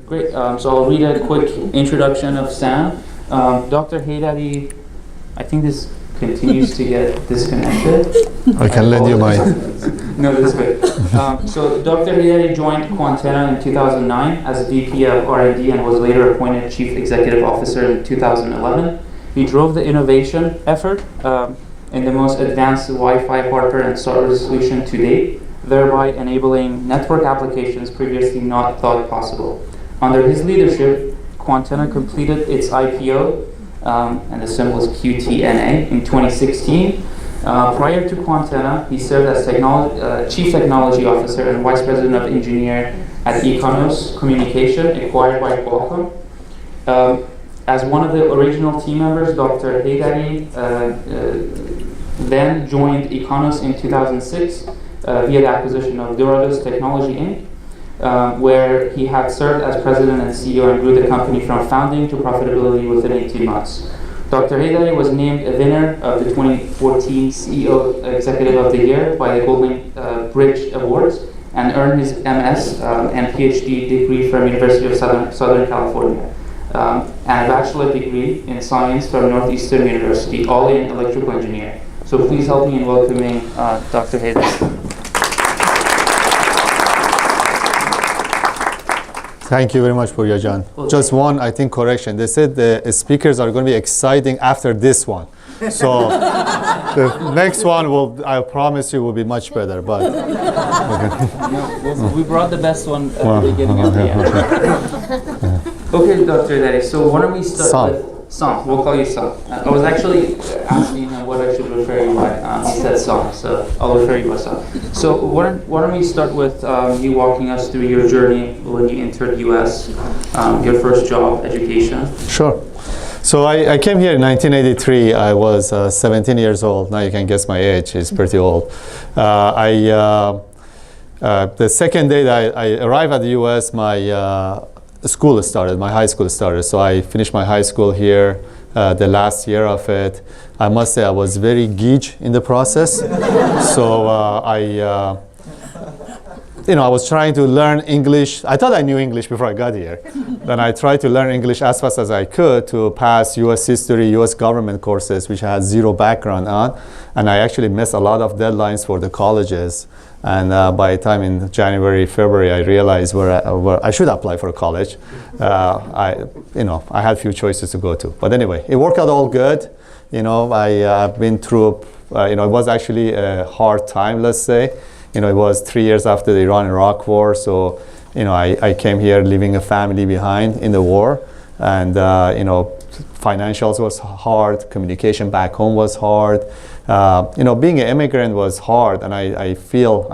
Great. So I'll read a quick introduction of Sam. Dr. Heidari, I think this continues to get disconnected. I can lend you mine. No, this is good. So Dr. Heidari joined Quantenna in 2009 as VP of R&D and was later appointed Chief Executive Officer in 2011. He drove the innovation effort in the most advanced Wi-Fi hardware and software solution to date, thereby enabling network applications previously not thought possible. Under his leadership, Quantenna completed its IPO, and the symbol is QTNA, in 2016. Prior to Quantenna, he served as Chief Technology Officer and Vice President of Engineering at Econos Communication, acquired by Qualcomm. As one of the original team members, Dr. Heidari then joined Econos in 2006 via the acquisition of Durados Technology Inc., where he had served as president and CEO and grew the company from founding to profitability within 18 months. Dr. Heidari was named a winner of the 2014 CEO Executive of the Year by the Golden Bridge Awards and earned his MS and PhD degree from University of Southern California and a bachelor degree in science from Northeastern University, all in electrical engineering. So please help me in welcoming Dr. Heidari. Thank you very much, Puryajan. Just one, I think, correction. They said the speakers are going to be exciting after this one. So the next one will, I promise you, will be much better. But we brought the best one at the beginning of the end. Okay, Dr. Heidari, so why don't we start with Sam. We'll call you Sam. I was actually asking him what I should refer you by. He said Sam, so I'll refer you by Sam. So why don't we start with you walking us through your journey when you entered US, your first job, education. Sure. So I came here in 1983. I was 17 years old. Now you can guess my age. It's pretty old. The second day that I arrived at the US, my school started, my high school started. So I finished my high school here, the last year of it. I must say I was very geek in the process. So I was trying to learn English. I thought I knew English before I got here. Then I tried to learn English as fast as I could to pass US history, US government courses, which I had zero background on. And I actually missed a lot of deadlines for the colleges. And by the time in January, February, I realized where I should apply for college. I had a few choices to go to. But anyway, it worked out all good. I've been through, it was actually a hard time, let's say. It was 3 years after the Iran-Iraq war. So, I came here leaving a family behind in the war. And, financials was hard. Communication back home was hard. Being an immigrant was hard, and I feel,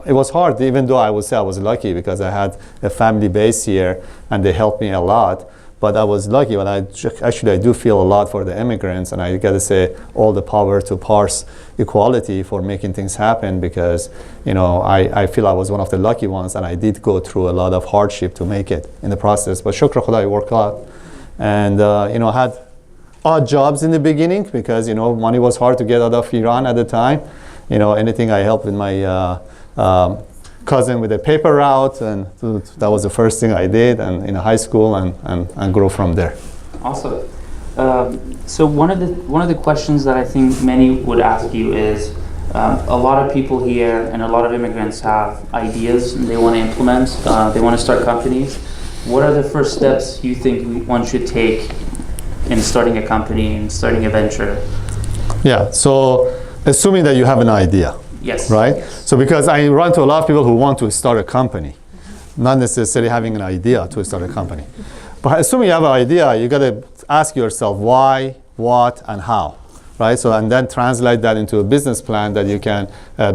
it was hard, even though I would say I was lucky because I had a family base here and they helped me a lot. But I was lucky, but I do feel a lot for the immigrants, and I gotta say all the power to Pars Equality for making things happen because, I feel I was one of the lucky ones, and I did go through a lot of hardship to make it in the process. But shukra khuda, it worked out. And, I had odd jobs in the beginning because, money was hard to get out of Iran at the time. Anything I helped with my cousin with a paper route, and that was the first thing I did, and in high school, and grow from there. Awesome. So one of the questions that I think many would ask you is, a lot of people here and a lot of immigrants have ideas and they want to implement, they want to start companies. What are the first steps you think one should take in starting a company and starting a venture? Yeah, so assuming that you have an idea. Yes. Right? Yes. So because I run to a lot of people who want to start a company, not necessarily having an idea to start a company. But assuming you have an idea, you got to ask yourself why, what, and how. Right? So, and then translate that into a business plan that you can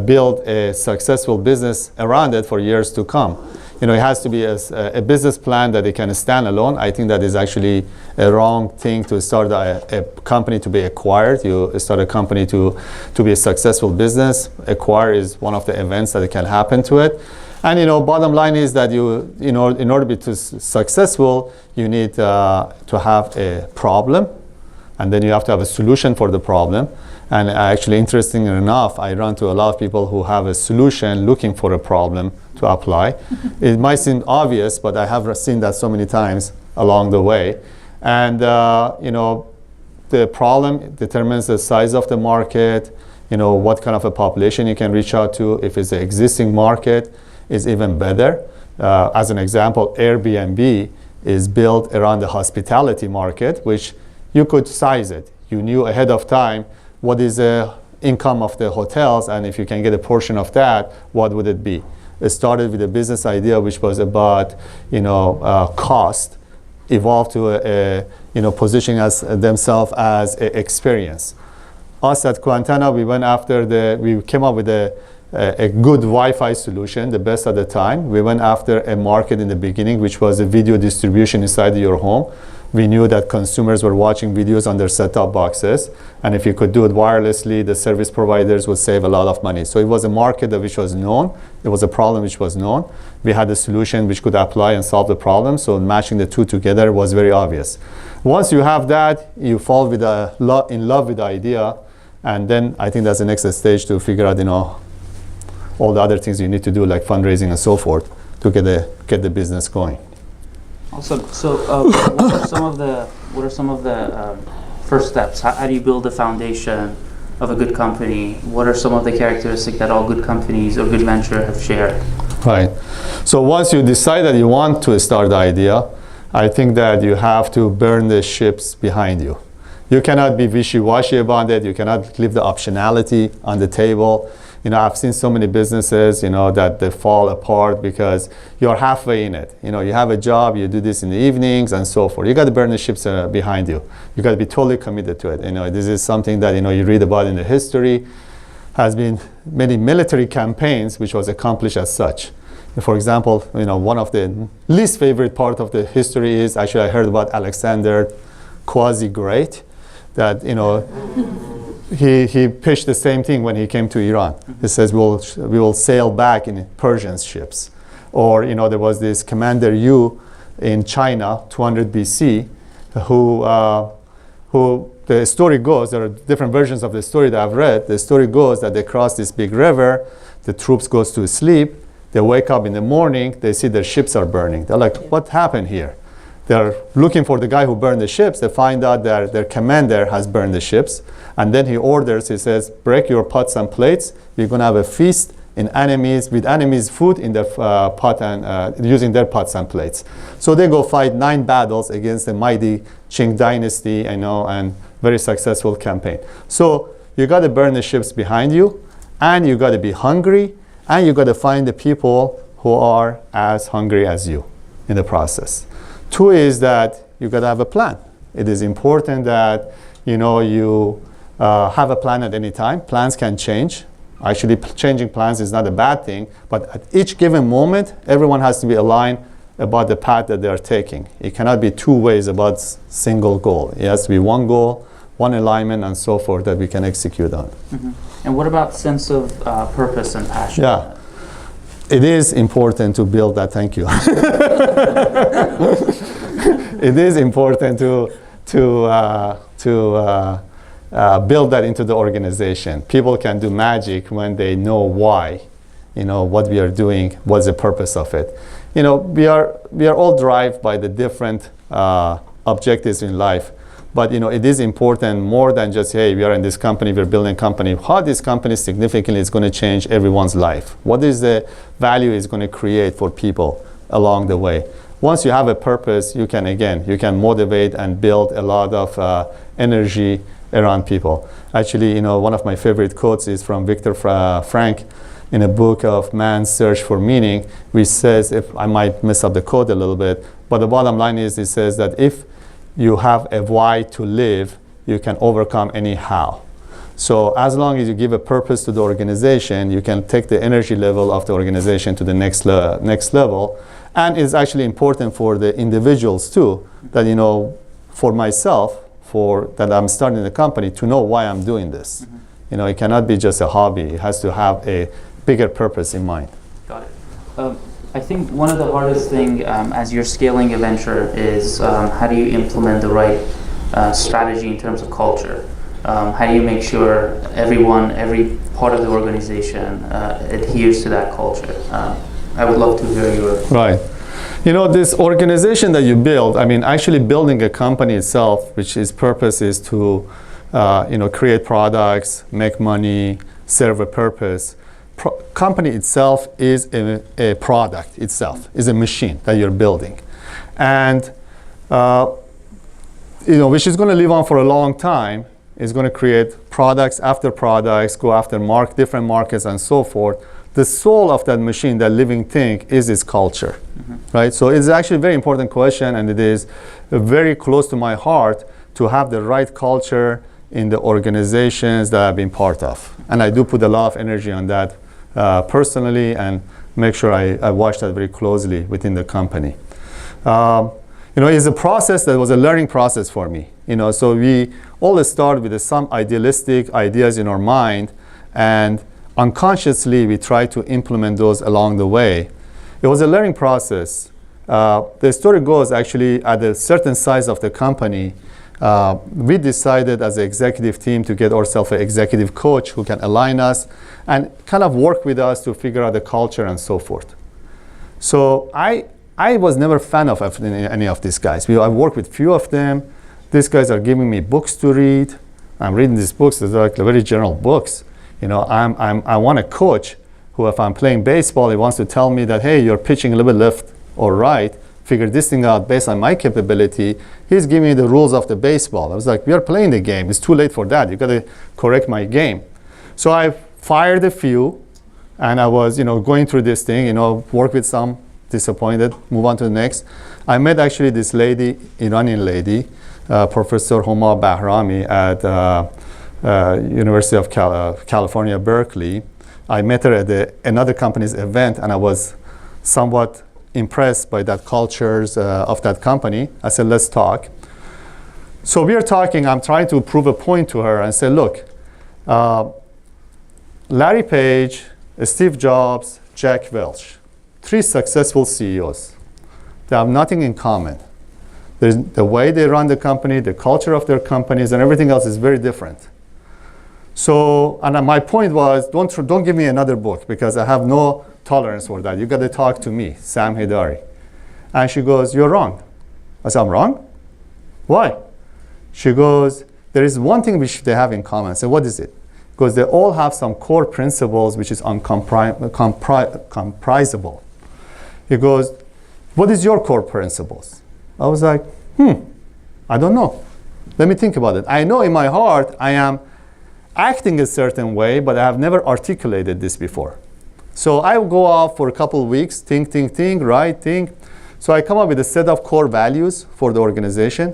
build a successful business around it for years to come. It has to be a business plan that it can stand alone. I think that is actually a wrong thing to start a company to be acquired. You start a company to be a successful business. Acquire is one of the events that can happen to it. And bottom line is that in order to be successful, you need to have a problem, and then you have to have a solution for the problem. And actually, interestingly enough, I run to a lot of people who have a solution looking for a problem to apply. It might seem obvious, but I have seen that so many times along the way. And the problem determines the size of the market, what kind of a population you can reach out to. If it's an existing market, is even better. As an example, Airbnb is built around the hospitality market, which you could size it. You knew ahead of time what is the income of the hotels, and if you can get a portion of that, what would it be? It started with a business idea which was about cost, evolved to positioning as themselves as an experience. Us at Quantenna, we came up with a good Wi-Fi solution, the best at the time. We went after a market in the beginning, which was a video distribution inside your home. We knew that consumers were watching videos on their set-top boxes, and if you could do it wirelessly, the service providers would save a lot of money. So it was a market which was known. It was a problem which was known. We had a solution which could apply and solve the problem, so matching the two together was very obvious. Once you have that, you fall in love with the idea, and then I think that's the next stage to figure out all the other things you need to do, like fundraising and so forth, to get the business going. Awesome. So, what are some of the first steps? How do you build a foundation of a good company? What are some of the characteristics that all good companies or good venture have shared? Right. So once you decide that you want to start the idea, I think that you have to burn the ships behind you. You cannot be wishy-washy about it. You cannot leave the optionality on the table. I've seen so many businesses, that they fall apart because you're halfway in it. You have a job, you do this in the evenings and so forth. You got to burn the ships behind you. You got to be totally committed to it. This is something that, you read about in the history. Has been many military campaigns which was accomplished as such. For example, one of the least favorite part of the history is, actually I heard about Alexander Quasi-Great, that, he pitched the same thing when he came to Iran. He says, we will sail back in Persian ships. Or, there was this Commander Yu in China, 200 BC, who the story goes, there are different versions of the story that I've read. The story goes that they cross this big river, the troops goes to sleep, they wake up in the morning, they see their ships are burning. They're like, what happened here? They're looking for the guy who burned the ships. They find out that their commander has burned the ships. And then he says, break your pots and plates. We're going to have a feast with enemies' food in their pot and using their pots and plates. So they go fight 9 battles against the mighty Qing dynasty, and very successful campaign. So you got to burn the ships behind you, and you got to be hungry, and you got to find the people who are as hungry as you in the process. 2 is that you got to have a plan. It is important that you have a plan at any time. Plans can change. Actually, changing plans is not a bad thing, but at each given moment, everyone has to be aligned about the path that they are taking. It cannot be 2 ways about single goal. It has to be one goal, one alignment, and so forth that we can execute on. Mm-hmm. And what about sense of purpose and passion? Yeah. It is important to build that. Thank you. It is important to build that into the organization. People can do magic when they know why, what we are doing, what's the purpose of it. We are all driven by the different objectives in life. But it is important more than just, hey, we are in this company, we're building a company. How this company significantly is going to change everyone's life? What is the value it's going to create for people along the way? Once you have a purpose, you can motivate and build a lot of energy around people. Actually, one of my favorite quotes is from Viktor Frankl in a book of Man's Search for Meaning, which says, if I might mess up the quote a little bit, but the bottom line is, it says that if you have a why to live, you can overcome any how. So as long as you give a purpose to the organization, you can take the energy level of the organization to the next level. And it's actually important for the individuals too, that for myself, that I'm starting the company, to know why I'm doing this. Mm-hmm. It cannot be just a hobby. It has to have a bigger purpose in mind. Got it. I think one of the hardest thing as you're scaling a venture is how do you implement the right strategy in terms of culture. How do you make sure everyone, every part of the organization adheres to that culture? I would love to hear your... Right. You know, this organization that you build, I mean, actually building a company itself, which its purpose is to, create products, make money, serve a purpose. Company itself is a product itself, is a machine that you're building. And, which is going to live on for a long time, is going to create products after products, go after different markets and so forth. The soul of that machine, that living thing, is its culture, right? So it's actually a very important question, and it is very close to my heart to have the right culture in the organizations that I've been part of. And I do put a lot of energy on that personally, and make sure I watch that very closely within the company. It's a process that was a learning process for me. So we always start with some idealistic ideas in our mind, and unconsciously we try to implement those along the way. It was a learning process. The story goes, actually, at a certain size of the company, we decided as an executive team to get ourselves an executive coach who can align us and kind of work with us to figure out the culture and so forth. So I was never a fan of any of these guys. I worked with few of them. These guys are giving me books to read. I'm reading these books. They're like very general books. I want a coach who, if I'm playing baseball, he wants to tell me that, hey, you're pitching a little bit left or right, figure this thing out based on my capability. He's giving me the rules of the baseball. I was like, we are playing the game. It's too late for that. You got to correct my game. So I fired a few, and I was, going through this thing, work with some, disappointed, move on to the next. I met actually this lady, Iranian lady, Professor Homa Bahrami at University of California, Berkeley. I met her at another company's event, and I was somewhat impressed by that cultures of that company. I said, let's talk. So we are talking. I'm trying to prove a point to her and say, look, Larry Page, Steve Jobs, Jack Welch, 3 successful CEOs. They have nothing in common. The way they run the company, the culture of their companies, and everything else is very different. So, and my point was, don't give me another book, because I have no tolerance for that. You got to talk to me, Sam Heidari. And she goes, you're wrong. I said, I'm wrong? Why? She goes, there is one thing which they have in common. I said, what is it? Because they all have some core principles which is comprisable. He goes, what is your core principles? I was like, I don't know. Let me think about it. I know in my heart I am acting a certain way, but I have never articulated this before. So I will go off for a couple of weeks, think. So I come up with a set of core values for the organization.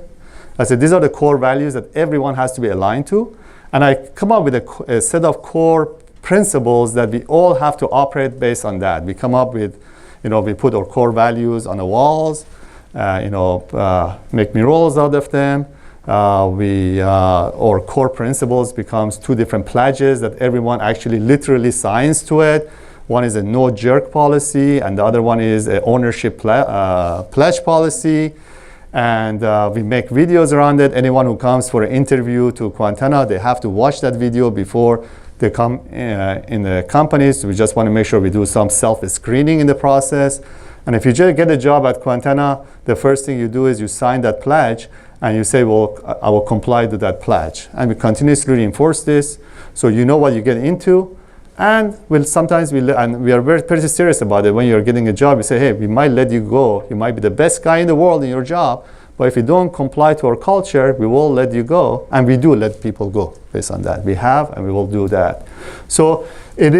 I said, these are the core values that everyone has to be aligned to. And I come up with a set of core principles that we all have to operate based on that. We come up with, we put our core values on the walls, make murals out of them. Our core principles becomes 2 different pledges that everyone actually literally signs to it. One is a no jerk policy, and the other one is an ownership pledge policy. And we make videos around it. Anyone who comes for an interview to Quantenna, they have to watch that video before they come in the companies. We just want to make sure we do some self-screening in the process. And if you just get a job at Quantenna, the first thing you do is you sign that pledge, and you say, well, I will comply to that pledge. And we continuously reinforce this, so you know what you get into. And we are pretty serious about it. When you're getting a job, we say, hey, we might let you go. You might be the best guy in the world in your job, but if you don't comply to our culture, we will let you go. And we do let people go based on that. We have, and we will do that. So it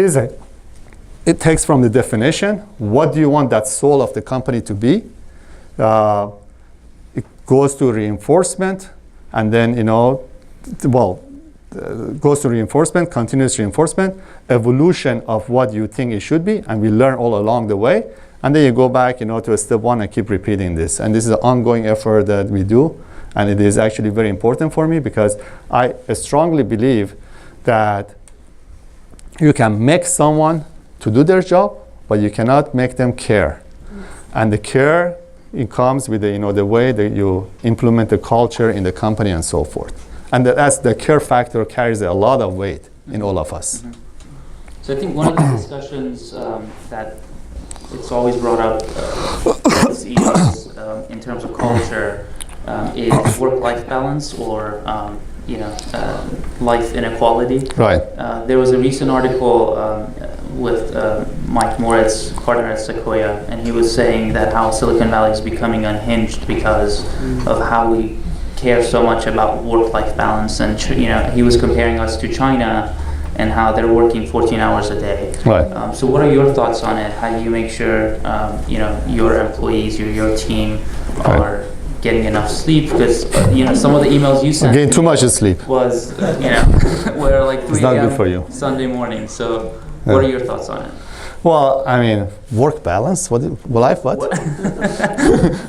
takes from the definition, what do you want that soul of the company to be? It goes to reinforcement, and then, goes to reinforcement, continuous reinforcement, evolution of what you think it should be, and we learn all along the way. And then you go back, to step 1 and keep repeating this. And this is an ongoing effort that we do, and it is actually very important for me, because I strongly believe that you can make someone to do their job, but you cannot make them care. And the care, it comes with the way that you implement the culture in the company and so forth. And that's the care factor carries a lot of weight in all of us. So I think one of the discussions that it's always brought up with CEOs in terms of culture is work-life balance or life inequality. Right. There was a recent article with Mike Moritz, partner at Sequoia, and he was saying that how Silicon Valley is becoming unhinged because of how we care so much about work-life balance. And he was comparing us to China and how they're working 14 hours a day. Right. So what are your thoughts on it? How do you make sure your employees, your team are getting enough sleep? Because some of the emails you sent Getting too much sleep was were like 3 It's not a.m. good for you. Sunday morning. So what are your thoughts on it? Well, I mean, work balance. Life? What?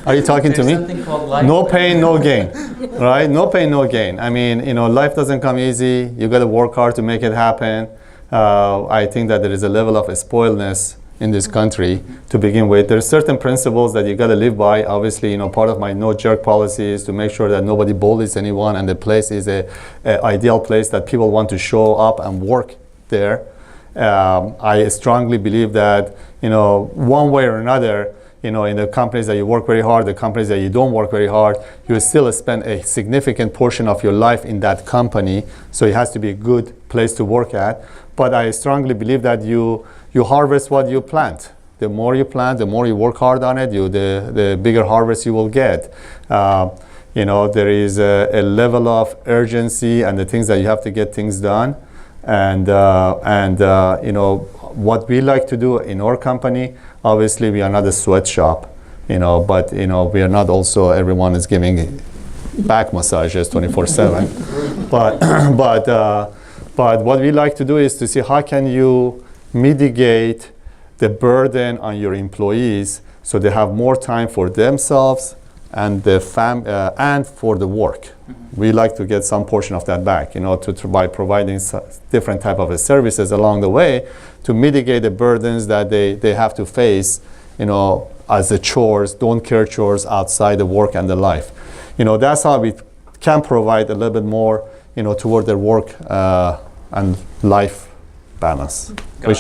Are you talking to me? Something called life. No pain, no gain, right? No pain, no gain. I mean, life doesn't come easy. You got to work hard to make it happen. I think that there is a level of spoiledness in this country to begin with. There are certain principles that you got to live by. Obviously, part of my no jerk policy is to make sure that nobody bullies anyone, and the place is a ideal place that people want to show up and work there. I strongly believe that, one way or another, in the companies that you work very hard, the companies that you don't work very hard, you still spend a significant portion of your life in that company. So it has to be a good place to work at. But I strongly believe that you harvest what you plant. The more you plant, the more you work hard on it, the bigger harvest you will get. There is a level of urgency and the things that you have to get things done. And what we like to do in our company, obviously we are not a sweatshop, but we are not also everyone is giving back massages 24/7. But what we like to do is to see how can you mitigate the burden on your employees so they have more time for themselves and and for the work. We like to get some portion of that back, by providing different type of services along the way to mitigate the burdens that they have to face, as the chores, don't care chores outside the work and the life. That's how we can provide a little bit more, toward their work and life balance. Okay.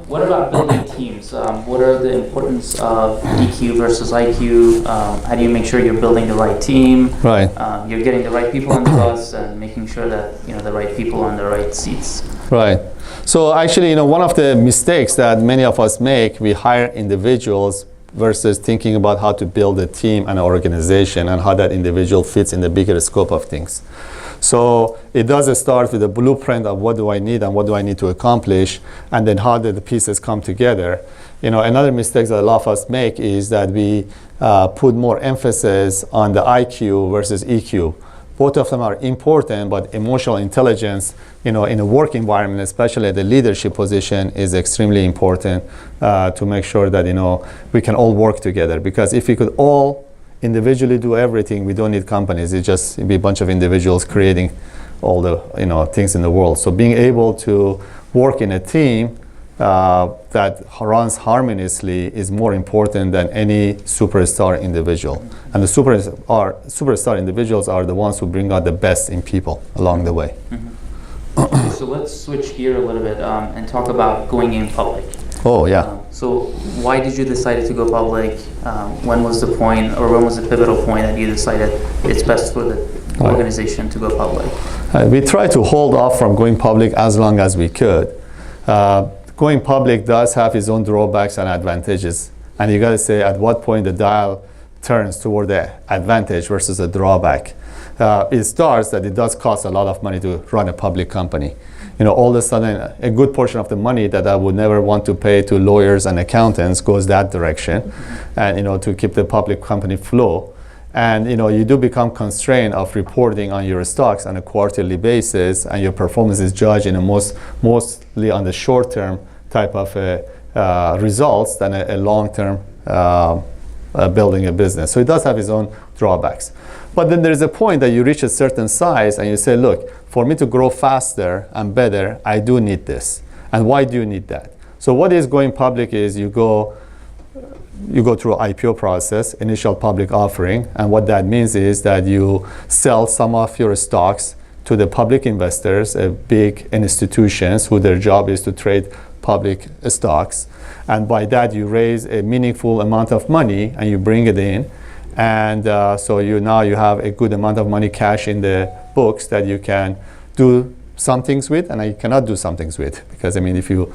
What about building teams? What are the importance of EQ versus IQ? How do you make sure you're building the right team? Right. You're getting the right people on the bus and making sure that the right people are on the right seats. Right. So actually, one of the mistakes that many of us make, we hire individuals versus thinking about how to build a team and an organization and how that individual fits in the bigger scope of things. So it does start with a blueprint of what do I need and what do I need to accomplish, and then how do the pieces come together. Another mistake that a lot of us make is that we put more emphasis on the IQ versus EQ. Both of them are important, but emotional intelligence, in a work environment, especially at the leadership position, is extremely important to make sure that, we can all work together. Because if we could all individually do everything, we don't need companies. It'd be a bunch of individuals creating all the things in the world. So being able to work in a team that runs harmoniously is more important than any superstar individual. And the superstar individuals are the ones who bring out the best in people along the way. Okay, so let's switch gear a little bit and talk about going in public. Oh, yeah. So why did you decide to go public? When was the point, or when was the pivotal point that you decided it's best for the organization to go public? We tried to hold off from going public as long as we could. Going public does have its own drawbacks and advantages. And you got to say at what point the dial turns toward the advantage versus a drawback. It starts that it does cost a lot of money to run a public company. All of a sudden, a good portion of the money that I would never want to pay to lawyers and accountants goes that direction, and to keep the public company flow. And you do become constrained of reporting on your stocks on a quarterly basis, and your performance is judged in a mostly on the short-term type of results than a long-term building a business. So it does have its own drawbacks. But then there's a point that you reach a certain size and you say, look, for me to grow faster and better, I do need this. And why do you need that? So what is going public is you go you go through an IPO process, initial public offering, and what that means is that you sell some of your stocks to the public investors, big institutions who their job is to trade public stocks. And by that, you raise a meaningful amount of money and you bring it in. And so now you have a good amount of money cash in the books that you can do some things with, and you cannot do some things with. Because, I mean, if you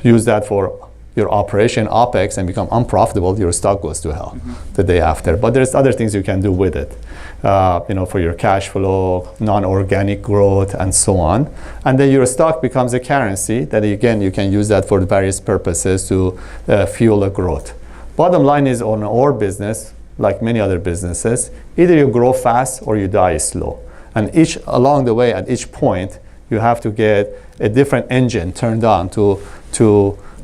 use that for your operation OPEX and become unprofitable, your stock goes to hell the day after. But there's other things you can do with it, for your cash flow, non-organic growth, and so on. And then your stock becomes a currency that, again, you can use that for various purposes to fuel a growth. Bottom line is, on our business, like many other businesses, either you grow fast or you die slow. And along the way, at each point, you have to get a different engine turned on to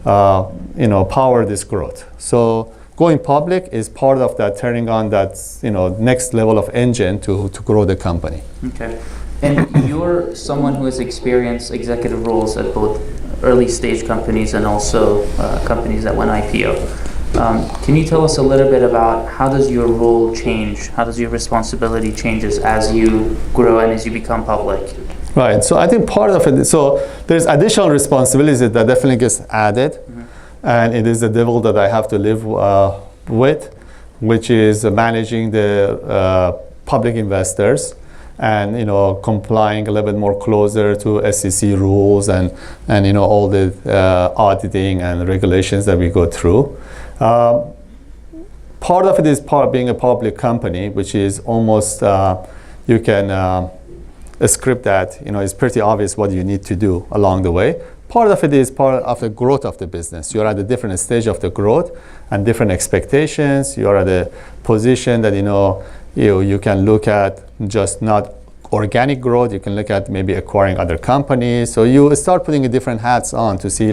power this growth. So going public is part of that, turning on that next level of engine to grow the company. Okay. And you're someone who has experienced executive roles at both early stage companies and also companies that went IPO. Can you tell us a little bit about how does your role change? How does your responsibility changes as you grow and as you become public? Right. So I think part of it, so there's additional responsibilities that definitely gets added, and it is the devil that I have to live with, which is managing the public investors and complying a little bit more closer to SEC rules and all the auditing and regulations that we go through. Part of it is being a public company, which is almost you can script that. It's pretty obvious what you need to do along the way. Part of it is part of the growth of the business. You're at a different stage of the growth and different expectations. You're at a position that you can look at just not organic growth. You can look at maybe acquiring other companies. So you start putting different hats on to see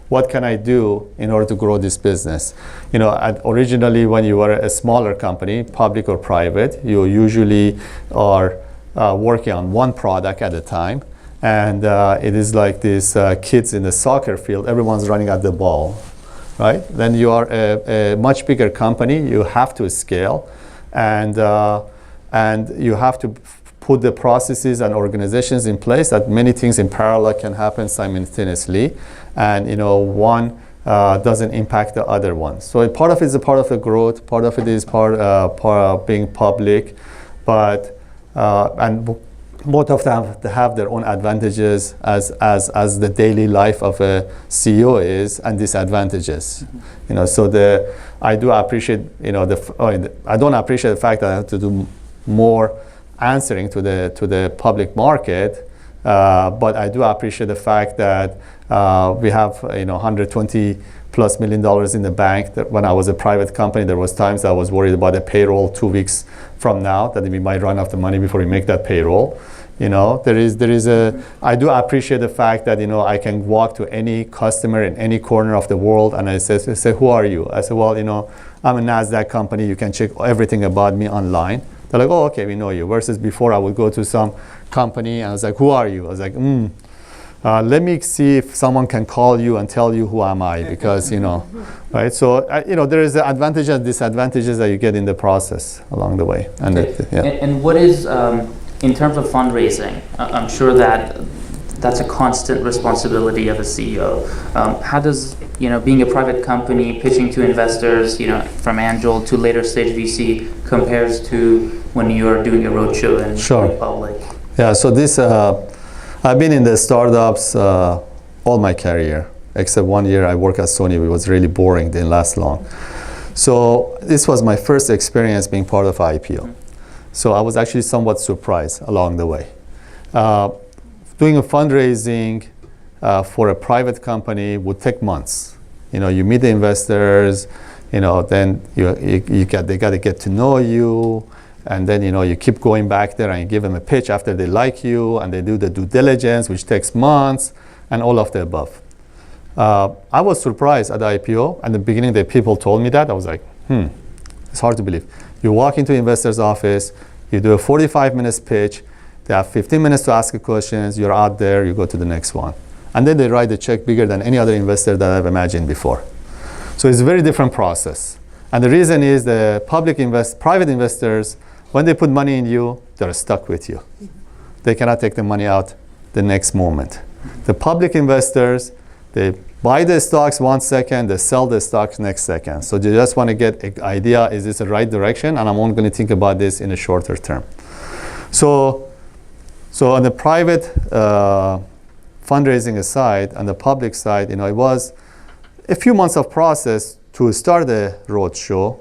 what can I do in order to grow this business? Originally when you were a smaller company, public or private, you usually are working on one product at a time. And it is like these kids in the soccer field, everyone's running at the ball, right? Then you are a much bigger company, you have to scale, and you have to put the processes and organizations in place that many things in parallel can happen simultaneously, and one doesn't impact the other one. So part of it is a part of the growth, part of it is part of being public, but and both of them have their own advantages as the daily life of a CEO is, and disadvantages. So I do appreciate I don't appreciate the fact that I have to do more answering to the public market, but I do appreciate the fact that we have $120+ million in the bank. That when I was a private company, there was times I was worried about a payroll 2 weeks from now, that we might run out of money before we make that payroll. I do appreciate the fact that I can walk to any customer in any corner of the world and I say, who are you? I say, well, I'm a NASDAQ company. You can check everything about me online. They're like, oh, okay, we know you. Versus before, I would go to some company and I was like, who are you? I was like, let me see if someone can call you and tell you who am I, because right. So there is the advantages and disadvantages that you get in the process along the way. And okay. And what is in terms of fundraising? I'm sure that's a constant responsibility of a CEO. How does being a private company, pitching to investors, from angel to later stage VC, compares to when you're doing a roadshow and going public? Yeah. So this. I've been in the startups all my career, except 1 year I worked at Sony. It was really boring, didn't last long. So this was my first experience being part of IPO. So I was actually somewhat surprised along the way. Doing a fundraising for a private company would take months. You meet the investors, then they got to get to know you. And then, you keep going back there and you give them a pitch after they like you, and they do the due diligence, which takes months, and all of the above. I was surprised at the IPO. At the beginning, the people told me that. I was like, it's hard to believe. You walk into the investor's office, you do a 45-minute pitch, they have 15 minutes to ask you questions, you're out there, you go to the next one. And then they write a check bigger than any other investor that I've imagined before. So it's a very different process. And the reason is the private investors, when they put money in you, they're stuck with you. They cannot take the money out the next moment. The public investors, they buy the stocks 1 second, they sell the stocks next second. So they just want to get an idea, is this the right direction? And I'm only going to think about this in a shorter term. So on the private fundraising side, on the public side, it was a few months of process to start the roadshow.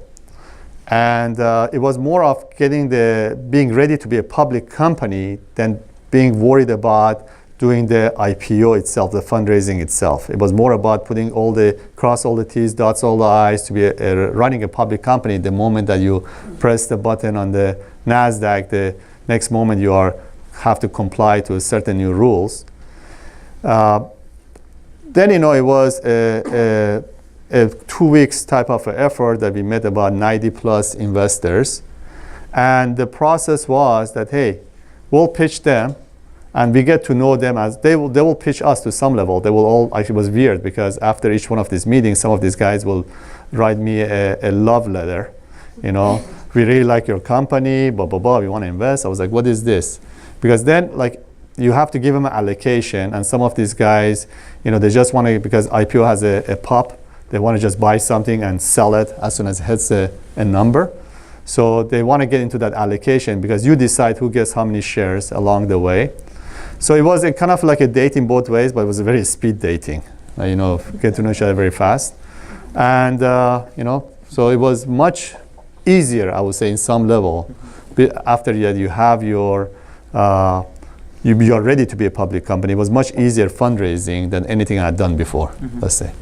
And it was more of being ready to be a public company than being worried about doing the IPO itself, the fundraising itself. It was more about cross all the T's, dots all the I's to be running a public company. The moment that you press the button on the NASDAQ, the next moment you have to comply to certain new rules. Then, it was a 2 weeks type of effort that we met about 90 plus investors. And the process was that, hey, we'll pitch them and we get to know them as they will pitch us to some level. They will all, actually it was weird because after each one of these meetings, some of these guys will write me a love letter, we really like your company, blah, blah, blah, we want to invest. I was like, what is this? Because then you have to give them an allocation, and some of these guys, they just want to, because IPO has a pop, they want to just buy something and sell it as soon as it hits a number. So they want to get into that allocation because you decide who gets how many shares along the way. So it was kind of like a dating both ways, but it was a very speed dating. Get to know each other very fast. And, so it was much easier, I would say, in some level. After you have you are ready to be a public company. It was much easier fundraising than anything I had done before, let's say.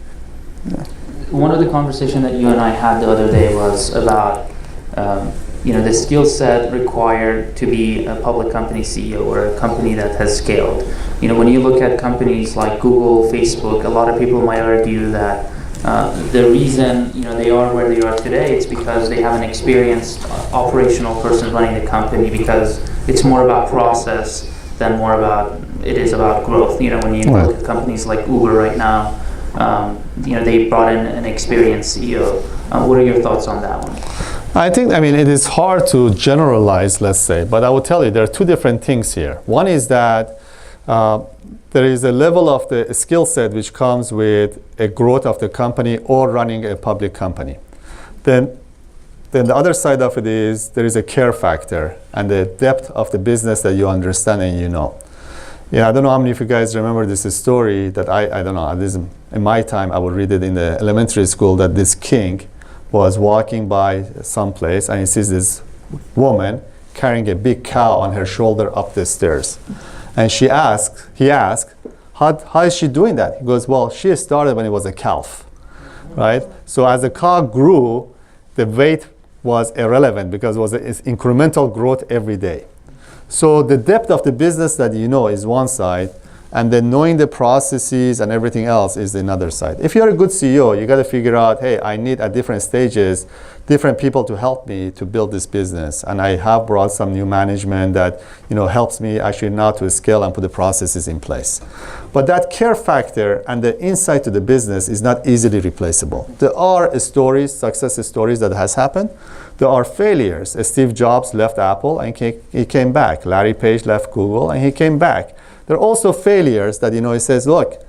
Yeah. One of the conversations that you and I had the other day was about the skill set required to be a public company CEO or a company that has scaled. When you look at companies like Google, Facebook, a lot of people might argue that the reason they are where they are today, it's because they have an experienced operational person running the company, because it's more about process than it is about growth. When you look at companies like Uber right now, they brought in an experienced CEO. What are your thoughts on that one? I think, it is hard to generalize, let's say, but I will tell you there are two different things here. One is that there is a level of the skill set which comes with a growth of the company or running a public company. Then the other side of it is there is a care factor and the depth of the business that you understand and I don't know how many of you guys remember this story that I don't know, at least in my time I would read it in the elementary school, that this king was walking by someplace and he sees this woman carrying a big cow on her shoulder up the stairs. And he asked, how is she doing that? He goes, well, she started when it was a calf, right? So as the cow grew, the weight was irrelevant because it was incremental growth every day. So the depth of the business that is one side, and then knowing the processes and everything else is another side. If you're a good CEO, you got to figure out, hey, I need at different stages, different people to help me to build this business. And I have brought some new management that helps me actually now to scale and put the processes in place. But that care factor and the insight to the business is not easily replaceable. There are success stories that has happened. There are failures. Steve Jobs left Apple and he came back. Larry Page left Google and he came back. There are also failures that, he says, look,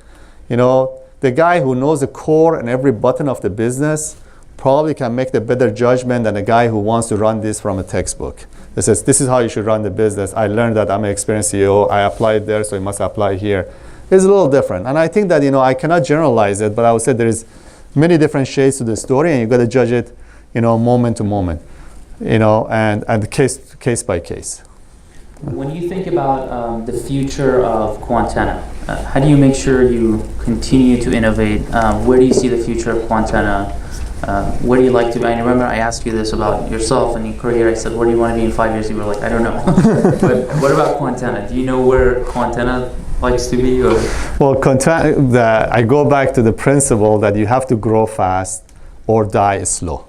the guy who knows the core and every button of the business probably can make the better judgment than a guy who wants to run this from a textbook. That says, this is how you should run the business. I learned that, I'm an experienced CEO. I applied there, so you must apply here. It's a little different. And I think that, I cannot generalize it, but I would say there is many different shades to the story, and you've got to judge it, moment to moment, and case by case. When you think about the future of Quantenna, how do you make sure you continue to innovate? Where do you see the future of Quantenna? Where do you like to be? I remember I asked you this about yourself and your career. I said, where do you want to be in 5 years? You were like, I don't know. But what about Quantenna? Do you know where Quantenna likes to be? Or? Well, I go back to the principle that you have to grow fast or die slow,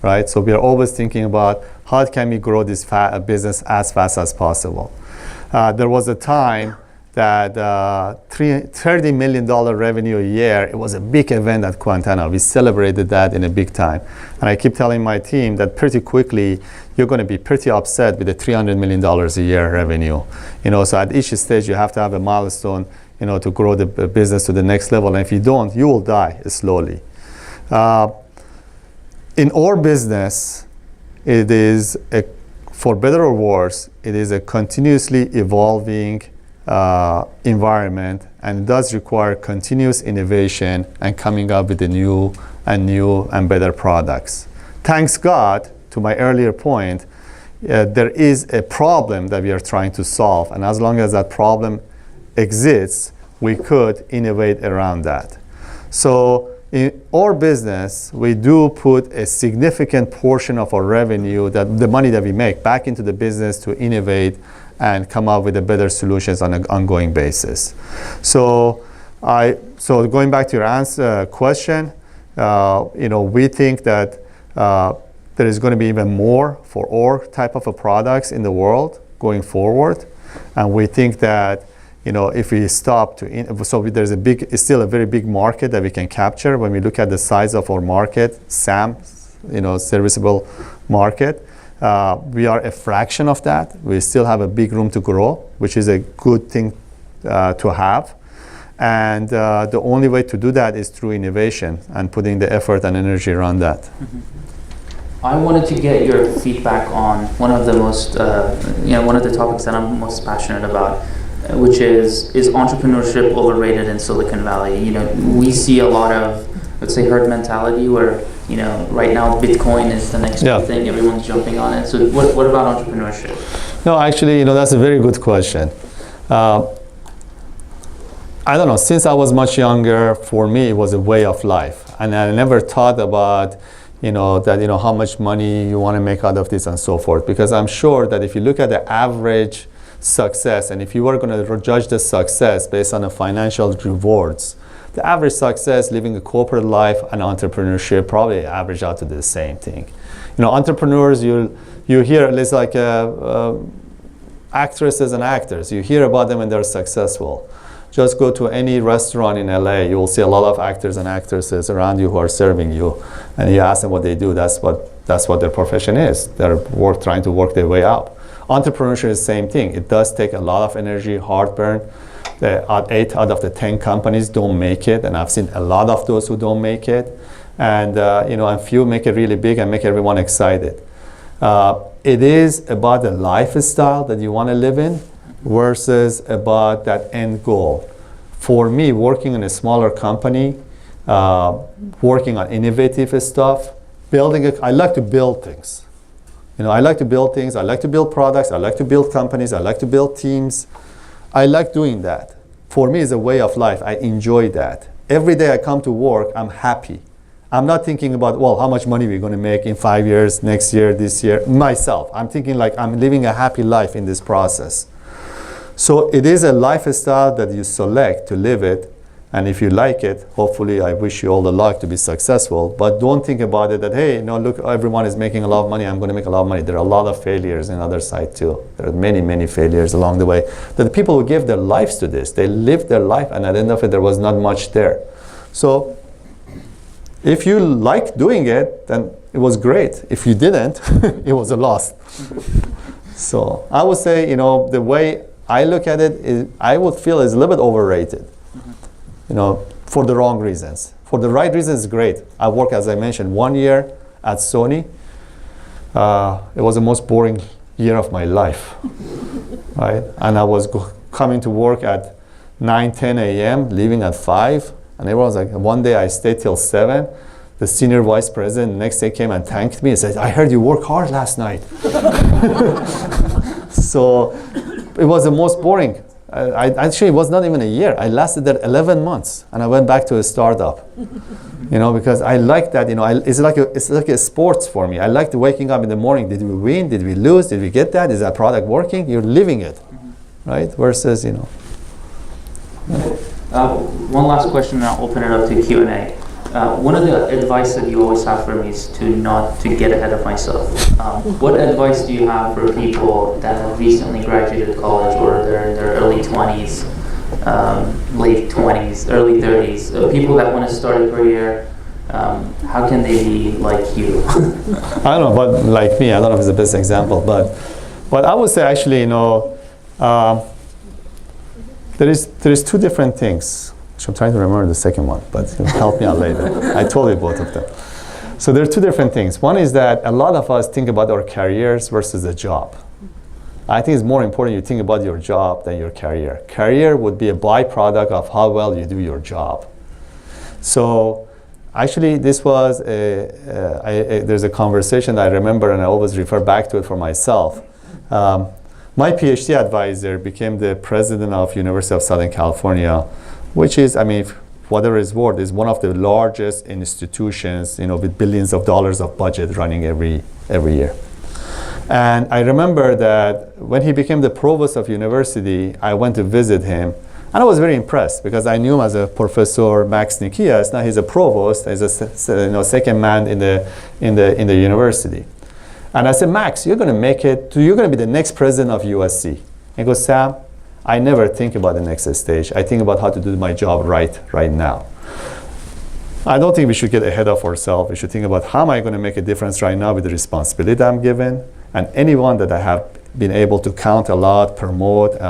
right? So we are always thinking about how can we grow this business as fast as possible. There was a time that $30 million revenue a year, it was a big event at Quantenna. We celebrated that in a big time. And I keep telling my team that pretty quickly, you're going to be pretty upset with the $300 million a year revenue. So at each stage, you have to have a milestone, to grow the business to the next level. And if you don't, you will die slowly. In our business, it is, for better or worse, it is a continuously evolving environment, and it does require continuous innovation and coming up with the new and better products. Thanks God, to my earlier point, there is a problem that we are trying to solve, and as long as that problem exists, we could innovate around that. So in our business, we do put a significant portion of our revenue, the money that we make, back into the business to innovate and come up with the better solutions on an ongoing basis. So going back to your question, we think that there is going to be even more for our type of products in the world going forward, and we think that if we stop there's it's still a very big market that we can capture when we look at the size of our market, SAM, serviceable market. We are a fraction of that. We still have a big room to grow, which is a good thing to have. And the only way to do that is through innovation and putting the effort and energy around that. I wanted to get your feedback on one of the topics that I'm most passionate about, which is entrepreneurship overrated in Silicon Valley? We see a lot of, let's say, herd mentality where, right now Bitcoin is the next big thing, everyone's jumping on it. So what about entrepreneurship? No, actually, that's a very good question. I don't know, since I was much younger, for me, it was a way of life. And I never thought about, how much money you want to make out of this and so forth. Because I'm sure that if you look at the average success, and if you were going to judge the success based on the financial rewards, the average success living a corporate life and entrepreneurship probably average out to the same thing. Entrepreneurs, you hear, it's like actresses and actors. You hear about them when they're successful. Just go to any restaurant in LA, you will see a lot of actors and actresses around you who are serving you, and you ask them what they do. That's what their profession is. They're trying to work their way up. Entrepreneurship is the same thing. It does take a lot of energy, heartburn. 8 out of the 10 companies don't make it, and I've seen a lot of those who don't make it. And and few make it really big and make everyone excited. It is about the lifestyle that you want to live in versus about that end goal. For me, working in a smaller company, working on innovative stuff, I like to build things. I like to build things. I like to build products. I like to build companies. I like to build teams. I like doing that. For me, it's a way of life. I enjoy that. Every day I come to work, I'm happy. I'm not thinking about, how much money we're going to make in 5 years, next year, this year, myself. I'm thinking like I'm living a happy life in this process. So it is a lifestyle that you select to live it. And if you like it, hopefully I wish you all the luck to be successful. But don't think about it that, hey, look, everyone is making a lot of money. I'm going to make a lot of money. There are a lot of failures on the other side too. There are many, many failures along the way. That the people who give their lives to this, they lived their life, and at the end of it, there was not much there. So if you like doing it, then it was great. If you didn't, it was a loss. So I would say, the way I look at it is, I would feel it's a little bit overrated. For the wrong reasons. For the right reasons, great. I worked, as I mentioned, 1 year at Sony. It was the most boring year of my life, right? And I was coming to work at 9, 10 a.m., leaving at 5. And everyone's like, one day I stayed till 7. The senior vice president the next day came and thanked me and said, I heard you worked hard last night. So it was the most boring. Actually, it was not even a year. I lasted there 11 months, and I went back to a startup. Because I like that. It's like a sports for me. I liked waking up in the morning. Did we win? Did we lose? Did we get that? Is that product working? You're living it, right? Versus, One last question, and I'll open it up to Q&A. One of the advice that you always have for me is to not to get ahead of myself. What advice do you have for people that have recently graduated college or they're in their early 20s late 20s, early 30s, people that want to start a career, how can they be like you? I don't know, but like me, I don't know if it's the best example, but I would say actually, there is two different things. I'm trying to remember the second one, but help me out later. I told you both of them. So there are two different things. One is that a lot of us think about our careers versus the job. I think it's more important you think about your job than your career. Career would be a byproduct of how well you do your job. So actually, this was there's a conversation that I remember, and I always refer back to it for myself. My PhD advisor became the president of University of Southern California, which is, I mean, whatever is worth, is one of the largest institutions, with billions of dollars of budget running every year. And I remember that when he became the provost of university, I went to visit him, and I was very impressed because I knew him as a Professor Max Nikias. Now he's a provost, he's a second man in the university. And I said, Max, you're going to make it. You're going to be the next president of USC. He goes, Sam, I never think about the next stage. I think about how to do my job right now. I don't think we should get ahead of ourselves. We should think about how am I going to make a difference right now with the responsibility that I'm given, and anyone that I have been able to count a lot, promote,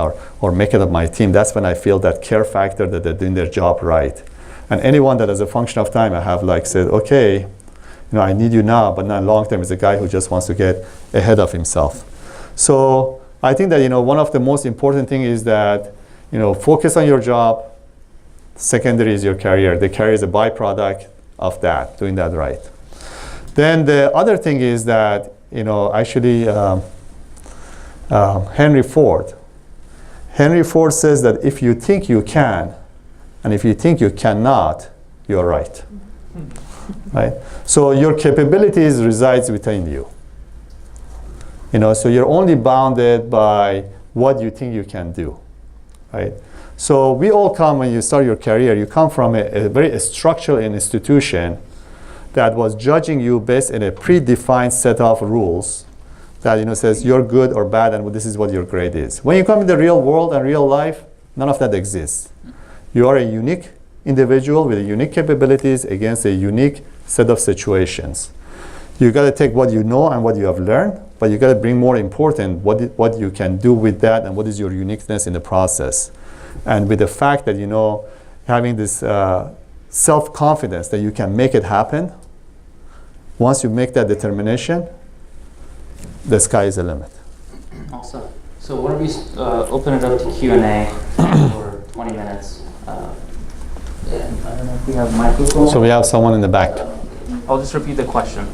or make it up my team, that's when I feel that care factor that they're doing their job right. And anyone that as a function of time I have said, okay, I need you now, but not long term, is a guy who just wants to get ahead of himself. So I think that one of the most important thing is that focus on your job. Secondary is your career. The career is a byproduct of that, doing that right. Then the other thing is that actually Henry Ford says that if you think you can, and if you think you cannot, you're right. Right? So your capabilities resides within you. So you're only bounded by what you think you can do, right? So we all come, when you start your career, you come from a very structural institution that was judging you based on a predefined set of rules that says you're good or bad, and this is what your grade is. When you come in the real world and real life, none of that exists. You are a unique individual with unique capabilities against a unique set of situations. You got to take what you know and what you have learned, but you got to bring more important what you can do with that, and what is your uniqueness in the process. And with the fact that having this self-confidence that you can make it happen, once you make that determination, the sky is the limit. Awesome. So why don't we open it up to Q&A for 20 minutes. I don't know if we have microphones. So we have someone in the back. I'll just repeat the question.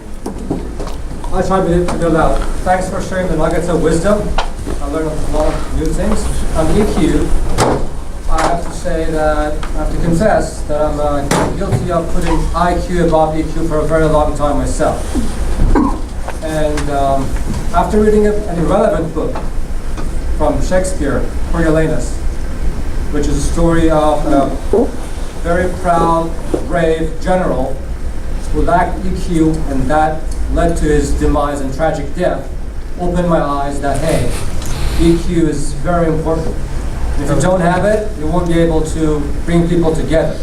I tried to build out. Thanks for sharing the nuggets of wisdom. I learned a lot of new things. On EQ, I have to say that, I have to confess that I'm guilty of putting IQ above EQ for a very long time myself. And after reading an irrelevant book from Shakespeare, Coriolanus, which is a story of a very proud, brave general who lacked EQ, and that led to his demise and tragic death, opened my eyes that, hey, EQ is very important. If you don't have it, you won't be able to bring people together.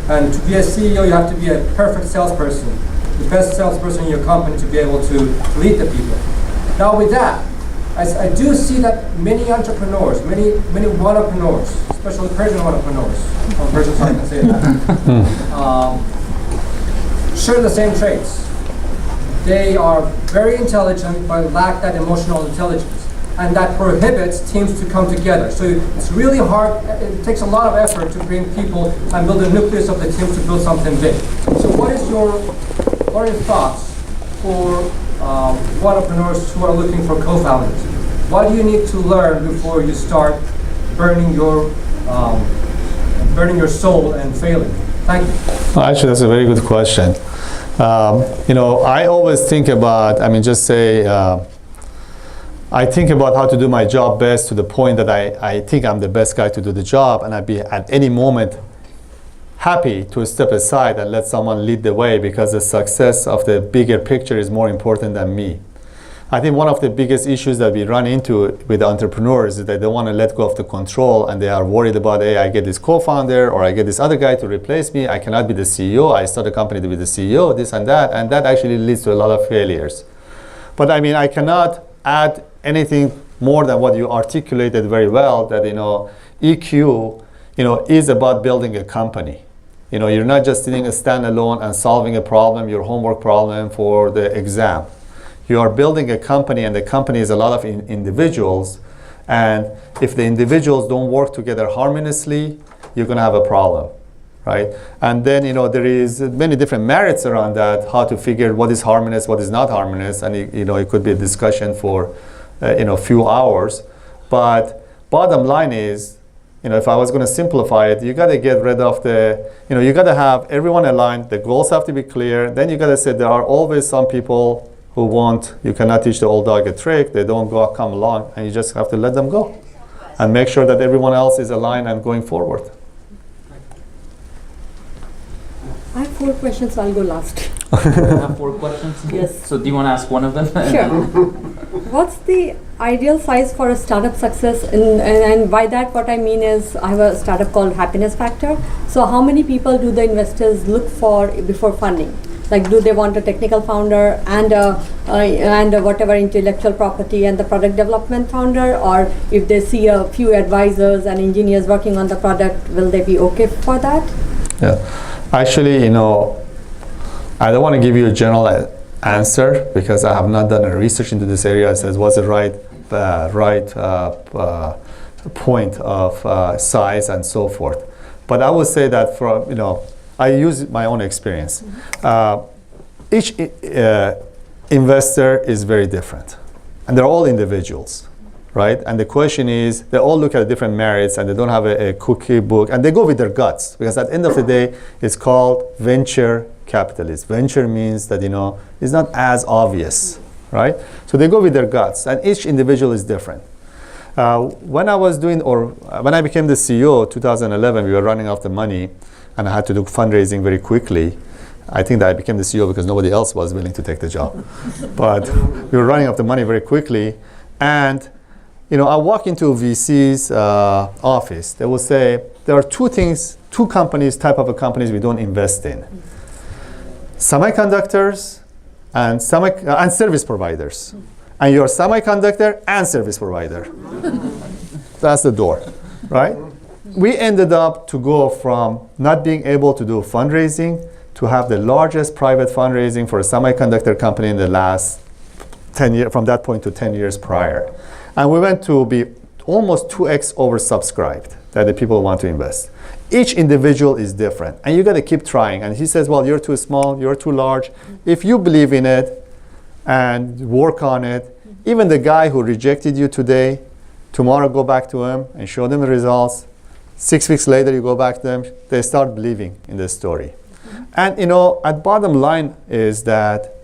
And to be a CEO, you have to be a perfect salesperson, the best salesperson in your company to be able to lead the people. Now with that, I do see that many entrepreneurs, many entrepreneurs, especially Persian entrepreneurs, I'm Persian so I can say that, share the same traits. They are very intelligent but lack that emotional intelligence, and that prohibits teams to come together. So it's really hard, it takes a lot of effort to bring people and build the nucleus of the team to build something big. So what are your thoughts for entrepreneurs who are looking for co-founders? What do you need to learn before you start burning your soul and failing? Thank you. Well, actually, that's a very good question. I always think about, I think about how to do my job best to the point that I think I'm the best guy to do the job, and I'd be at any moment happy to step aside and let someone lead the way, because the success of the bigger picture is more important than me. I think one of the biggest issues that we run into with entrepreneurs is that they want to let go of the control, and they are worried about, hey, I get this co-founder or I get this other guy to replace me. I cannot be the CEO. I start a company to be the CEO, this and that actually leads to a lot of failures. But I mean, I cannot add anything more than what you articulated very well, that EQ is about building a company. You're not just sitting standalone and solving a problem, your homework problem for the exam. You are building a company, and the company is a lot of individuals. And if the individuals don't work together harmoniously, you're going to have a problem, right? And then, there is many different merits around that, how to figure what is harmonious, what is not harmonious. And, it could be a discussion for, a few hours. But bottom line is, if I was going to simplify it, you got to get rid of you got to have everyone aligned. The goals have to be clear. Then you got to say there are always some people who you cannot teach the old dog a trick. They don't come along, and you just have to let them go and make sure that everyone else is aligned and going forward. I have 4 questions, so I'll go last. I have 4 questions. Yes. So do you want to ask one of them? Sure. What's the ideal size for a startup success? And by that, what I mean is, I have a startup called Happiness Factor. So how many people do the investors look for before funding? Like, do they want a technical founder and whatever intellectual property and the product development founder? Or if they see a few advisors and engineers working on the product, will they be okay for that? Yeah. Actually, I don't want to give you a general answer because I have not done a research into this area. It says what's the right point of size and so forth. But I would say that I use my own experience. Each investor is very different, and they're all individuals, right? And the question is, they all look at different merits, and they don't have a cookie book, and they go with their guts, because at the end of the day, it's called venture capitalist. Venture means that it's not as obvious, right? So they go with their guts, and each individual is different. When I became the CEO, 2011, we were running out of money, and I had to do fundraising very quickly. I think that I became the CEO because nobody else was willing to take the job. But we were running out of money very quickly. And I walk into VC's office. They will say, there are 2 type of companies we don't invest in. Semiconductors and service providers. And you're a semiconductor and service provider. That's the door, right? We ended up to go from not being able to do fundraising to have the largest private fundraising for a semiconductor company in the last 10 years, from that point to 10 years prior. And we went to be almost 2x oversubscribed that the people want to invest. Each individual is different, and you got to keep trying. And he says, well, you're too small, you're too large. If you believe in it and work on it, even the guy who rejected you today, tomorrow go back to him and show them the results. 6 weeks later, you go back to them, they start believing in the story. And at bottom line is that,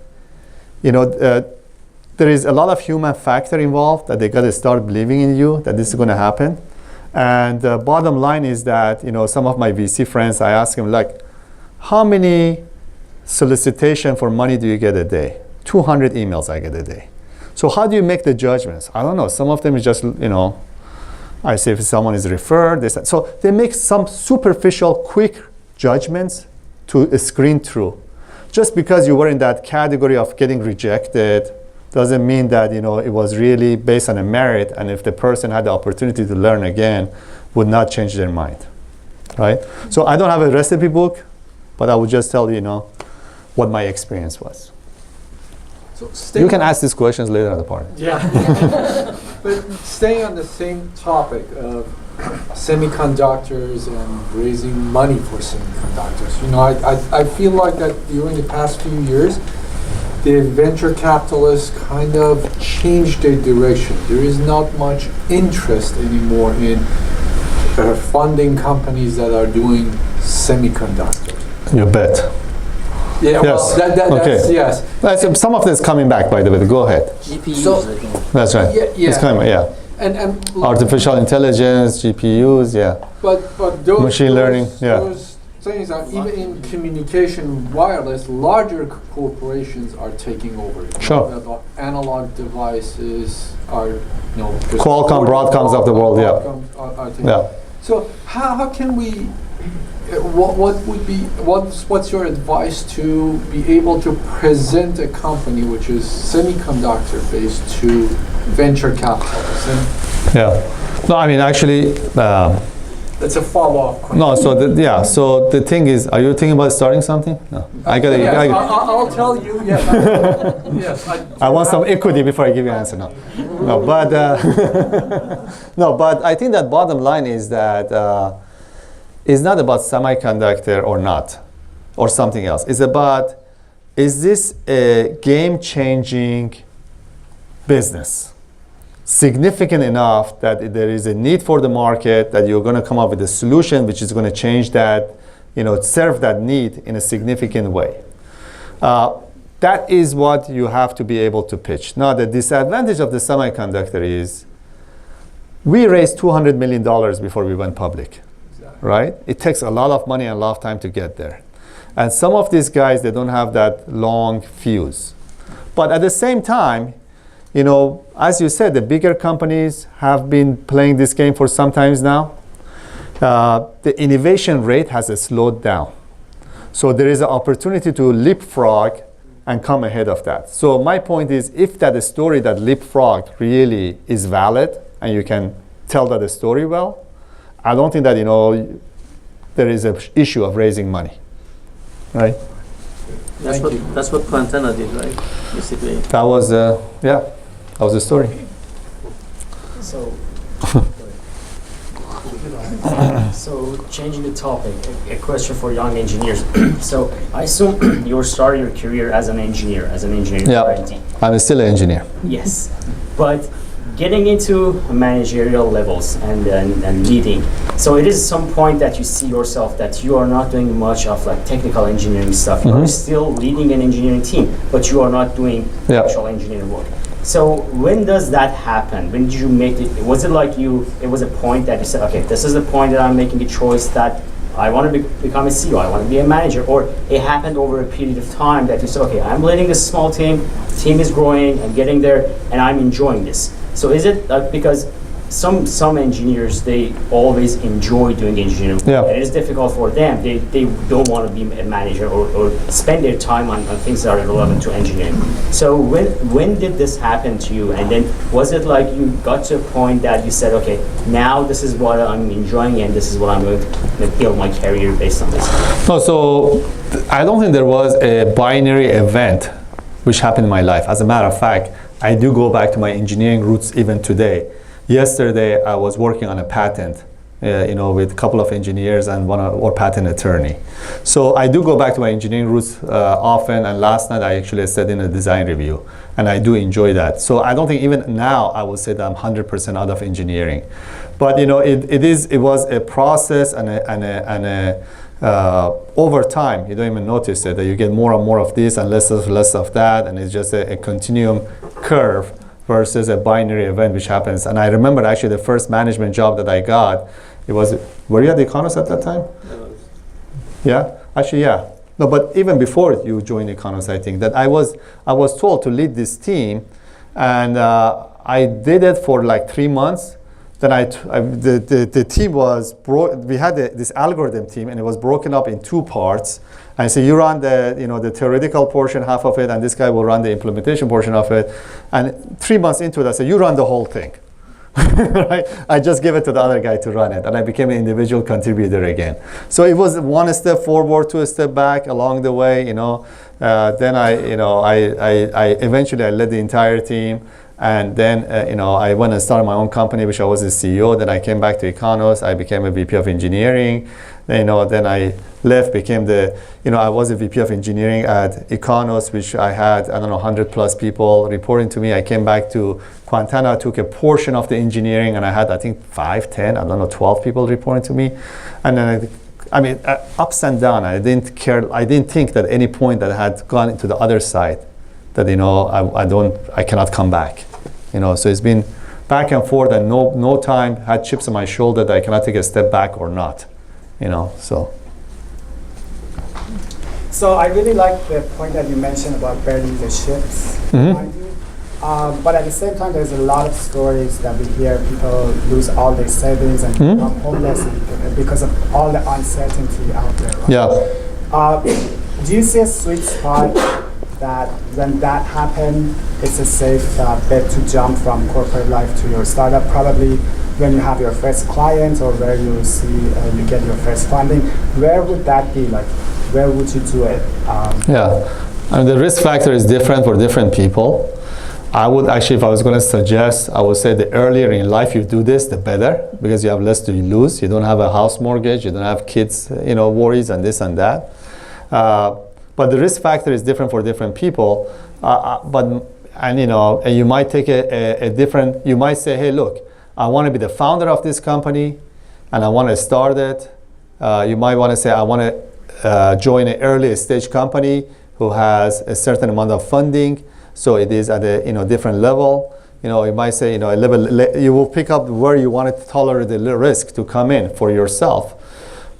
there is a lot of human factor involved, that they got to start believing in you, that this is going to happen. And the bottom line is that, some of my VC friends, I ask them, like, how many solicitation for money do you get a day? 200 emails I get a day. So how do you make the judgments? I don't know. Some of them is just, I say if someone is referred, they said. So they make some superficial, quick judgments to screen through. Just because you were in that category of getting rejected doesn't mean that it was really based on a merit, and if the person had the opportunity to learn again, would not change their mind, right? So I don't have a recipe book, but I would just tell you, what my experience was. So you can ask these questions later at the party. Yeah. But staying on the same topic of semiconductors and raising money for semiconductors, I feel like that during the past few years, the venture capitalists kind of changed their direction. There is not much interest anymore in funding companies that are doing semiconductors. You bet. Yeah, yes. Well, that's, yes. Some of this is coming back, by the way. Go ahead. GPUs, I think. That's right. Yeah. It's coming, yeah. And artificial intelligence, GPUs, yeah. But those machine learning, yeah. Those saying is that even in communication wireless, larger corporations are taking over. Sure. The analog devices are, just Qualcomm, Broadcoms of the world, yeah. Broadcom are taking Yeah. So how can we? What's your advice to be able to present a company which is semiconductor based to venture capitalists? And Yeah. No, I mean, actually, that's a follow-up question. no, so the thing is, are you thinking about starting something? No. Yes, I'll tell you, yes. Yes. I want some equity before I give you an answer. No, no, but no, but I think that bottom line is that it's not about semiconductor or not, or something else. It's about, is this a game-changing business, significant enough that there is a need for the market, that you're going to come up with a solution which is going to change that, serve that need in a significant way. That is what you have to be able to pitch. Now, the disadvantage of the semiconductor is we raised $200 million before we went public, right? It takes a lot of money and a lot of time to get there. And some of these guys, they don't have that long fuse. But at the same time, as you said, the bigger companies have been playing this game for some times now. The innovation rate has slowed down. So there is an opportunity to leapfrog and come ahead of that. So my point is, if that story, that leapfrog really is valid, and you can tell that story well, I don't think that, there is an issue of raising money, right? That's what Quantenna did, right? Basically. That was, that was the story. So, so changing the topic, a question for young engineers. So I assume you started your career as an engineer, Yeah, R&D. I'm still an engineer. Yes, but getting into managerial levels and leading. So it is some point that you see yourself that you are not doing much of like technical engineering stuff. Mm-hmm. You're still leading an engineering team, but you are not doing actual engineering work. So when does that happen? When did you make it? Was it like it was a point that you said, okay, this is the point that I'm making a choice that I want to become a CEO, I want to be a manager, or it happened over a period of time that you said, okay, I'm leading a small team is growing, I'm getting there, and I'm enjoying this. So is it because some engineers, they always enjoy doing engineering work. Yeah. And it is difficult for them. They don't want to be a manager or spend their time on things that are relevant to engineering. So when did this happen to you? And then was it like you got to a point that you said, okay, now this is what I'm enjoying and this is what I'm going to build my career based on this? No, so I don't think there was a binary event which happened in my life. As a matter of fact, I do go back to my engineering roots even today. Yesterday, I was working on a patent, with a couple of engineers and one patent attorney. So I do go back to my engineering roots often, and last night I actually sat in a design review, and I do enjoy that. So I don't think even now I would say that I'm 100% out of engineering. But it was a process and over time, you don't even notice it, that you get more and more of this and less of that, and it's just a continuum curve versus a binary event which happens. And I remember actually the first management job that I got, were you at the Econos at that time? Yeah, actually, yeah. No, but even before you joined Econos, I think that I was told to lead this team, and I did it for like 3 months. Then the team was we had this algorithm team, and it was broken up in 2 parts. And I said, you run the theoretical portion, half of it, and this guy will run the implementation portion of it. And 3 months into it, I said, you run the whole thing. Right? I just gave it to the other guy to run it, and I became an individual contributor again. So it was 1 step forward, 2 step back along the way. Then I eventually led the entire team. And then, I went and started my own company, which I was the CEO. Then I came back to Econos. I became a VP of engineering. Then I left, became I was a VP of engineering at Econos, which I had, 100 plus people reporting to me. I came back to Quantenna, took a portion of the engineering, and I had, 5, 10, 12 people reporting to me. And then ups and downs. I didn't care. I didn't think that at any point that I had gone into the other side, that I cannot come back, So it's been back and forth, and no time had chips on my shoulder that I cannot take a step back or not, So. So I really like the point that you mentioned about burning the ships. But at the same time, there's a lot of stories that we hear people lose all their savings and become homeless because of all the uncertainty out there. Right? Yeah. Do you see a sweet spot that when that happens, it's a safe bet to jump from corporate life to your startup? Probably when you have your first client or where you see you get your first funding. Where would that be? Like, where would you do it? Yeah. I mean, the risk factor is different for different people. I would actually, if I was going to suggest, I would say the earlier in life you do this, the better, because you have less to lose. You don't have a house mortgage, you don't have kids, worries and this and that. But the risk factor is different for different people. And you might take a different. You might say, hey, look, I want to be the founder of this company, and I want to start it. You might want to say, I want to join an early stage company who has a certain amount of funding. So it is at a different level. You might say a level. You will pick up where you want to tolerate the risk to come in for yourself.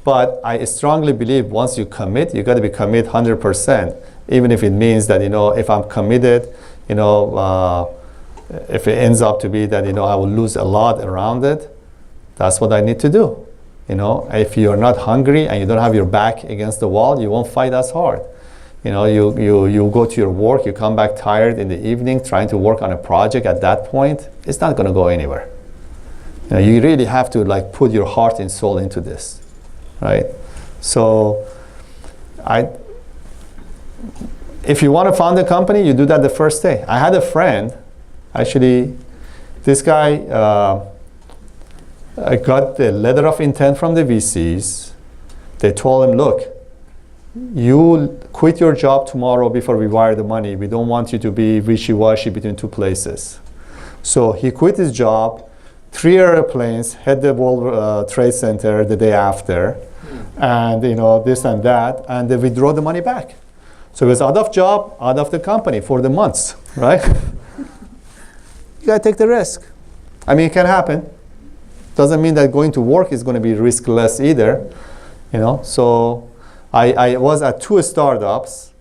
But I strongly believe once you commit, you got to be committed 100%. Even if it means that if I'm committed, if it ends up to be that I will lose a lot around it, that's what I need to do. If you're not hungry and you don't have your back against the wall, you won't fight as hard. You go to your work, you come back tired in the evening trying to work on a project. At that point, it's not going to go anywhere. You really have to put your heart and soul into this, right? So, if you want to found a company, you do that the first day. I had a friend, actually, this guy got the letter of intent from the VCs. They told him, look, you quit your job tomorrow before we wire the money. We don't want you to be wishy-washy between two places. So he quit his job, 3 airplanes, hit the World Trade Center the day after, and this and that, and they withdraw the money back. So he was out of job, out of the company for the months, right? You gotta take the risk. I mean, it can happen. Doesn't mean that going to work is gonna be riskless either, So I was at 2 startups,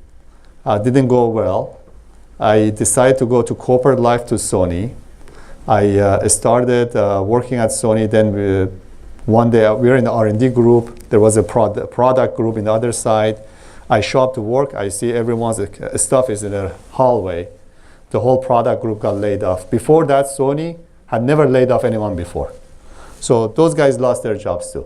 didn't go well. I decided to go to corporate life to Sony. I started working at Sony. Then one day we were in the R&D group. There was a product group in the other side. I show up to work. I see everyone's stuff is in the hallway. The whole product group got laid off. Before that, Sony had never laid off anyone before. So those guys lost their jobs too.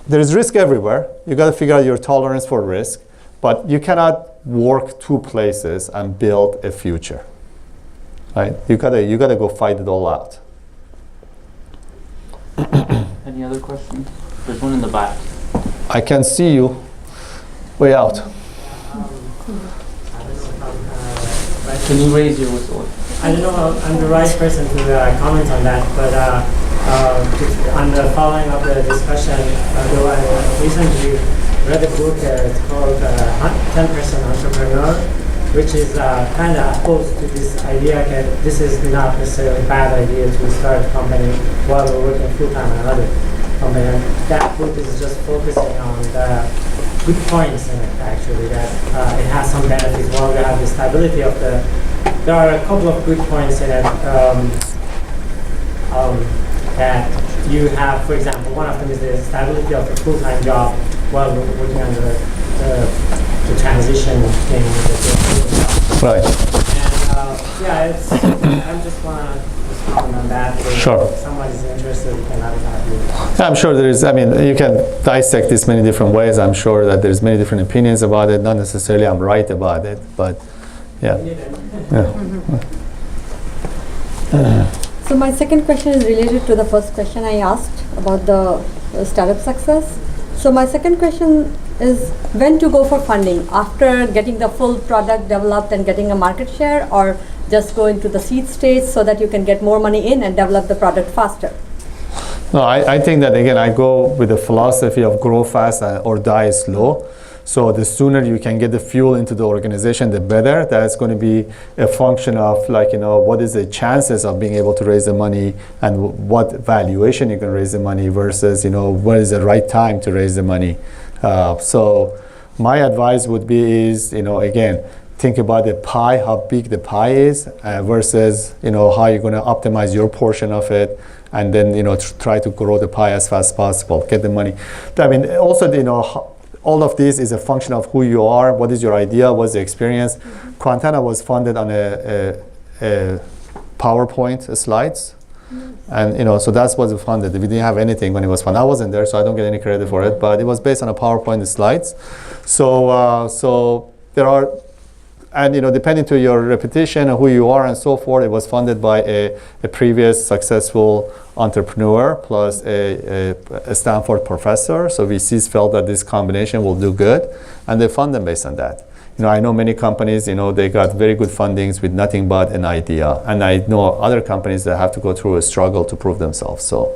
There is risk everywhere. You got to figure out your tolerance for risk, but you cannot work 2 places and build a future, right? You gotta go fight it all out. Any other questions? There's one in the back. I can see you way out. Can you raise your whistle? I don't know if I'm the right person to comment on that, but on the following of the discussion, though I recently read a book, it's called 10% Entrepreneur, which is kind of opposed to this idea that this is not necessarily a bad idea to start a company while we're working full-time on another company. And that book is just focusing on the good points in it, actually, that it has some benefits. While we have the stability of there are a couple of good points in it that you have. For example, one of them is the stability of a full-time job while working on the transition thing. Right. And I just want to comment on that. Sure. If somebody's interested, you can have it. I'm sure there is. I mean, you can dissect this many different ways. I'm sure that there's many different opinions about it. Not necessarily I'm right about it, but yeah. So my second question is related to the first question I asked about the startup success. So my second question is when to go for funding, after getting the full product developed and getting a market share, or just go into the seed stage so that you can get more money in and develop the product faster? No, I think that again, I go with the philosophy of grow fast or die slow. So the sooner you can get the fuel into the organization, the better. That's going to be a function of what is the chances of being able to raise the money and what valuation you can raise the money versus, what is the right time to raise the money. So my advice would be is, again, think about the pie, how big the pie is, versus, how you're going to optimize your portion of it, and then, try to grow the pie as fast as possible, get the money. I mean, also, all of this is a function of who you are, what is your idea, what's the experience. Quantenna was funded on a PowerPoint slides. And so that's what we funded. We didn't have anything when it was funded. I wasn't there, so I don't get any credit for it. But it was based on a PowerPoint slides. So there are, and depending to your reputation and who you are and so forth, it was funded by a previous successful entrepreneur plus a Stanford professor. So VCs felt that this combination will do good, and they fund them based on that. I know many companies, they got very good fundings with nothing but an idea. And I know other companies that have to go through a struggle to prove themselves. So